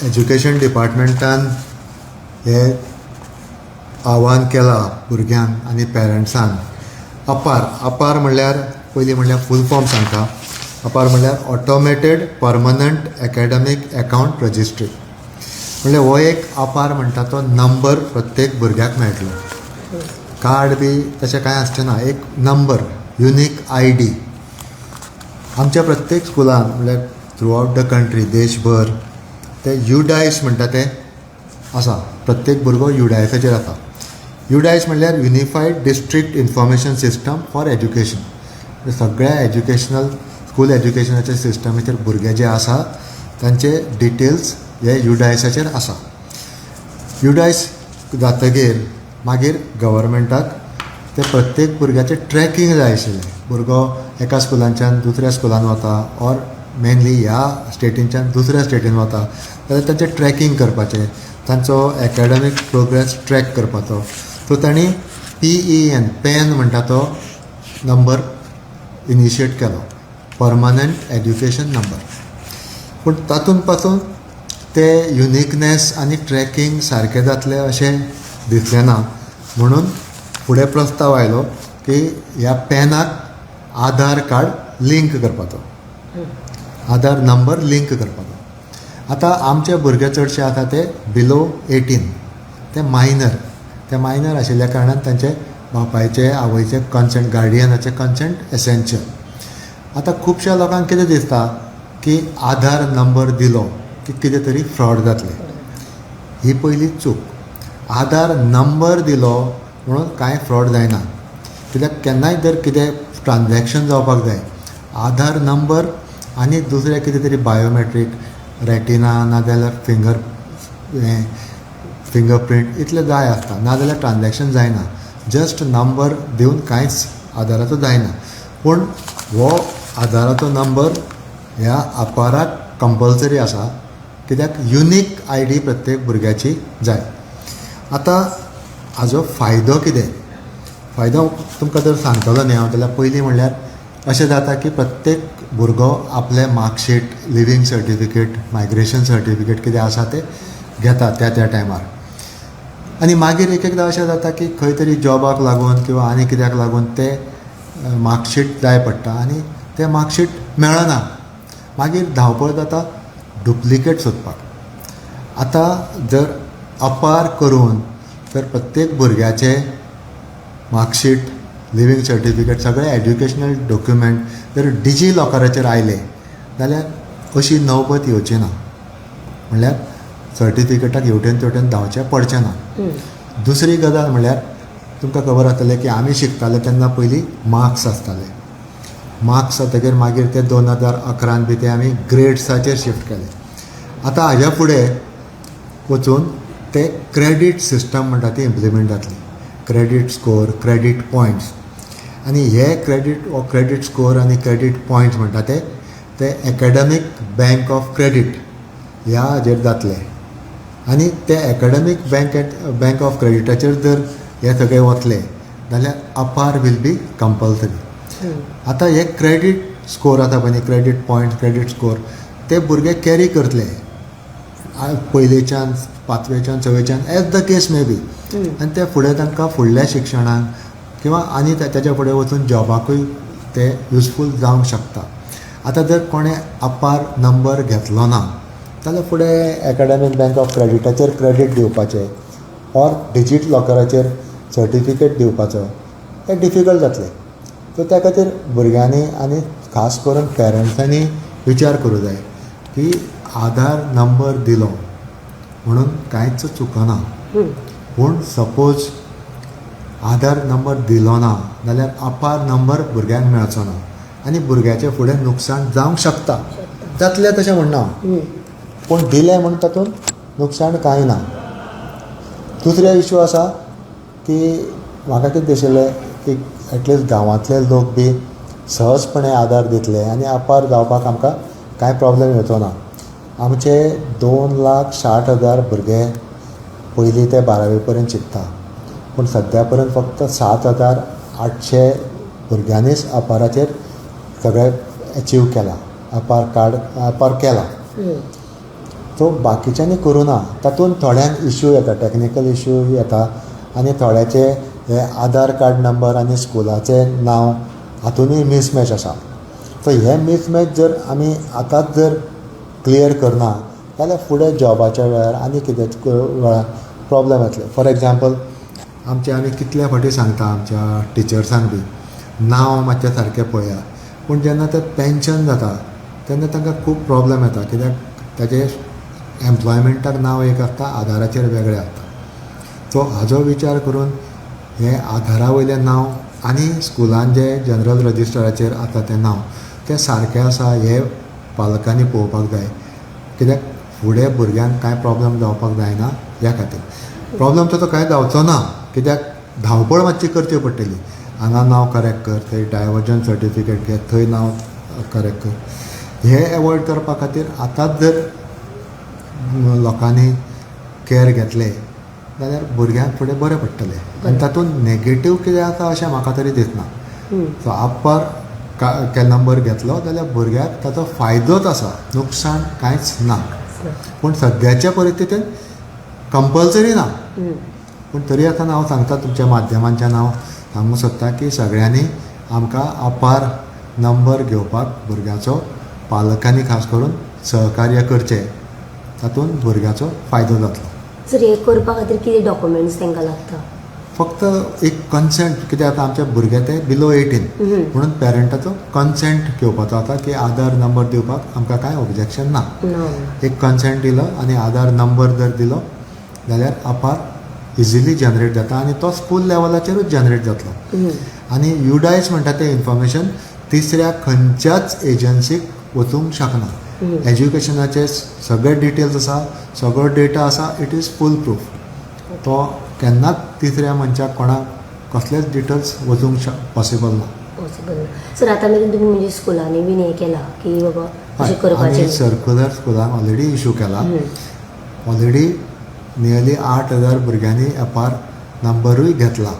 Education डिपार्टमेंटान हे आव्हान केलां भुरग्यांक आनी पेरंट्सान. अपार म्हणल्यार पयलीं म्हणल्यार फूल फॉर्म सांगता. अपार म्हणल्यार automated permanent academic account registry. म्हणल्यार हो एक अपार म्हणटा तो नंबर प्रत्येक भुरग्याक मेळटलो. कार्ड बी तशें कांय आसचें ना. एक नंबर, युनीक ID. आमच्या प्रत्येक स्कुलान म्हणल्यार थ्रू आउट द कंट्री, देशभर ते UDICE म्हणटा ते आसा. प्रत्येक भुरगो UDICEचेर आसा. UDICE म्हणल्यार unified district information system for education. सगळ्या एज्युकेशनल स्कूल एज्युकेशनाच्या सिस्टमाचेर भुरगे जे आसा तांचे डिटेल्स हे UDICEचेर आसा. UDICE जातकीर मागीर गव्हर्मेंटाक ते प्रत्येक भुरग्याचें ट्रॅकींग जाय आशिल्लें. भुरगो एका स्कुलांच्यान दुसऱ्या स्कुलान वता ऑर मेनली ह्या स्टेटींच्यान दुसऱ्या स्टेटीन वता जाल्यार तांचें ट्रॅकींग करपाचें, तांचो एकाडेमीक प्रोग्रेस ट्रॅक करपाचो. सो तांणी PEN म्हणटा तो नंबर इनिशिएट केलो, परमनंट एड्युकेशन नंबर. पूण तातूंत पासून ते युनिकनेस आनी ट्रॅकींग सारकें जातलें अशें दिसलें ना. म्हणून फुडें प्रस्ताव आयलो की ह्या पॅनाक आधार कार्ड लिंक करपाचो, आधार नंबर लिंक करपाचो. आतां आमचे भुरगे चडशे आसा ते बिलो 18, ते मायनर आशिल्ल्या कारणान तांचे बापायचे आवयचे कन्सेंट, गार्डियनाचे कन्सेंट एसेंशियल. आतां खुबश्या लोकांक कितें दिसता की आधार नंबर दिलो की कितें तरी फ्रॉड जातलें. ही पयली चूक. आधार नंबर दिलो म्हणून कांय फ्रॉड जायना. कित्याक केन्नाय जर कितें ट्रान्जॅक्शन जावपाक जाय, आधार नंबर आनी दुसरें कितें तरी बायोमॅट्रीक, रेटिना नाजाल्यार फिंगरप्रिंट इतलें जाय आसता, नाजाल्यार ट्रान्जॅक्शन जायना. जस्ट नंबर दिवन कांयच आधाराचो जायना. पूण हो आधाराचो नंबर ह्या अपाराक कंपल्सरी आसा, कित्याक युनीक ID प्रत्येक भुरग्याची जाय. आतां हाजो फायदो कितें? फायदो तुमकां जर सांगतलो न्ही हांव जाल्यार पयलीं म्हणल्यार अशें जाता की प्रत्येक भुरगो आपलें marksheet, living certificate, migration certificate कितें आसा तें घेता त्या टायमार. आनी मागीर एक एकदां अशें जाता की खंय तरी जॉबाक लागून किंवा आनी कित्याक लागून तें मार्कशीट जाय पडटा आनी तें मार्कशीट मेळना. मागीर धांवपळ जाता डुप्लिकेट सोदपाक. आतां जर अपार करून तर प्रत्येक भुरग्याचें मार्कशीट, लिवींग सर्टिफिकेट, सगळे एड्युकेशनल डॉक्युमेंट जर डिजी लॉकराचेर आयले जाल्यार अशी नौबत येवची ना. म्हणल्यार सर्टिफिकेटाक हेवटेन तेवटेन धांवचें पडचें ना. दुसरी गजाल म्हणल्यार तुमकां खबर आसतलें की आमी शिकताले तेन्ना पयलीं मार्क्स आसताले. मार्क्स जातकीर मागीर ते 2011 बी ते आमी ग्रेड्साचेर शिफ्ट केले. आतां हाज्या फुडें वचून ते क्रेडीट सिस्टम म्हणटा ती इम्प्लिमेंट जातली. Credit score, credit points. आनी हे क्रेडीट स्कोर आनी क्रेडीट पॉयंट्स म्हणटा ते एकाडेमीक बँक ऑफ क्रेडीट ह्या हाजेर जातले. आनी ते एकाडेमीक बँक ऑफ क्रेडिटाचेर जर हे सगळे वतले जाल्यार अपार वील बी कंपल्सरी. आतां हे क्रेडीट स्कोर आसा पळय न्ही, क्रेडीट पॉयंट्स, क्रेडीट स्कोर, ते भुरगे कॅरी करतले पयलेच्यान, 5वेच्यान, 6वेच्यान, age the case may be. आनी ते फुडें तांकां फुडल्या शिक्षणाक किंवा आनी तेच्या फुडें वचून जॉबाकूय ते युजफूल जावंक शकता. आतां जर कोणें अपार नंबर घेतलो ना जाल्यार फुडें एकाडेमीक बँक ऑफ क्रेडिटाचेर क्रेडीट दिवपाचें ऑर डिजीट लॉकराचेर सर्टिफिकेट दिवपाचो हें डिफिकल्ट जातलें. सो त्या खातीर भुरग्यांनी आनी खास करून पेरंट्सांनी विचार करूं जाय की आधार नंबर दिलो म्हणून कांयच चुकना. पूण सपोज आधार नंबर दिलो ना जाल्यार अपार नंबर भुरग्यांक मेळचो ना आनी भुरग्याचें फुडें नुकसाण जावंक शकता. जातलें तशें म्हणना, पूण दिलें म्हणून तातूंत नुकसाण कांय ना. दुसरे इश्यू आसा की म्हाका कितें दिशिल्लें की एटलिस्ट गांवांतले लोक बी सहजपणे आधार दितले आनी अपार जावपाक आमकां कांय प्रॉब्लेम येवचो ना. आमचे 2,60,000 भुरगे पयली ते 12वी पर्यंत शिकता, पूण सद्या पर्यंत फक्त 7,800 भुरग्यांनीच अपाराचेर सगळें अचीव केलां, अपार केलां. तो बाकीच्यांनी करूं ना. तातूंत थोड्यांक इश्यू येता, टॅक्निकल इश्यू येता आनी थोड्याचे हे आधार कार्ड नंबर आनी स्कुलाचें नांव हातूंतय मिसमॅच आसा. सो हे मिसमॅच जर आमी आतांच जर क्लियर करना जाल्यार फुडें जॉबाच्या वेळार आनी कितें वेळार प्रॉब्लेम येतले. फॉर एग्जाम्पल आमी कितल्या फावटी सांगता आमच्या टिचर्सांक बी नांव मातशें सारकें पळया, पूण जेन्ना तें पेन्शन जाता तेन्ना तांकां खूब प्रॉब्लेम येता. कित्याक ताचें एम्प्लॉयमेंटाक नांव एक आसता, आधाराचेर वेगळें आसता. सो हाजो विचार करून हे आधारा वयलें नांव आनी स्कुलान जे जनरल रजिस्टराचेर आसा तें नांव तें सारकें आसा हे पालकांनी पळोवपाक जाय. कित्याक फुडें भुरग्यांक कांय प्रॉब्लेम जावपाक जायना ह्या खातीर. प्रॉब्लेम तसो कांय जावचो ना, कित्याक धांवपळ मातशी करची पडटली. हांगा नांव करेक्ट कर, थंय डायवर्जन सर्टिफिकेट घे, थंय नांव करेक्ट कर. हे एवॉयड करपा खातीर आतांच जर लोकांनी कॅर घेतले जाल्यार भुरग्यांक फुडें बरें पडटलें. आनी तातूंत नॅगेटीव कितें आसा अशें म्हाका तरी दिसना. सो आप्पार नंबर घेतलो जाल्यार भुरग्याक ताचो फायदोच आसा, नुकसाण कांयच ना. पूण सद्याच्या परिस्थितीन कंपल्सरी ना. पूण तरी आतां हांव सांगता, तुमच्या माध्यमांच्यान हांव सांगूंक सोदता की सगळ्यांनी आमकां आपार नंबर घेवपाक भुरग्याचो पालकांनी खास करून सहकार्य करचें. तातूंत भुरग्याचो फायदो जातलो. सर हे करपा खातीर कितें डॉक्युमेंट्स तांकां लागता? फक्त एक कन्सेंट, कित्याक आतां आमचे भुरगे ते बिलो 18 म्हणून पेरंटाचो कन्सेंट घेवपाचो आसा की आधार नंबर दिवपाक आमकां कांय ऑब्जेक्शन ना. एक कन्सेंट दिलो आनी आधार नंबर जर दिलो जाल्यार आपार इजिली जनरेट जाता आनी तो स्कूल लेवलाचेरूच जनरेट जातलो. आनी युडायस म्हणटा तें इन्फॉर्मेशन तिसऱ्या खंयच्याच एजन्सीक वचूंक शकना. एज्युकेशनाचे सगळे डिटेल्स आसा, सगळो डेटा आसा, इट इज फूल प्रूफ. तो केन्नाच तिसऱ्या मनशाक कोणाक कसलेच डिटेल्स वचूंक पॉसिबल ना. पॉसिबल ना. सर आतां मेरेन तुमी म्हणजे स्कुलांनी बीन हें केलां की बाबा अशें करपाचें? सर्क्युलर स्कुलांक ऑलरेडी इशू केला. ऑलरेडी नियरली 8,000 भुरग्यांनी एपार नंबरूय घेतला.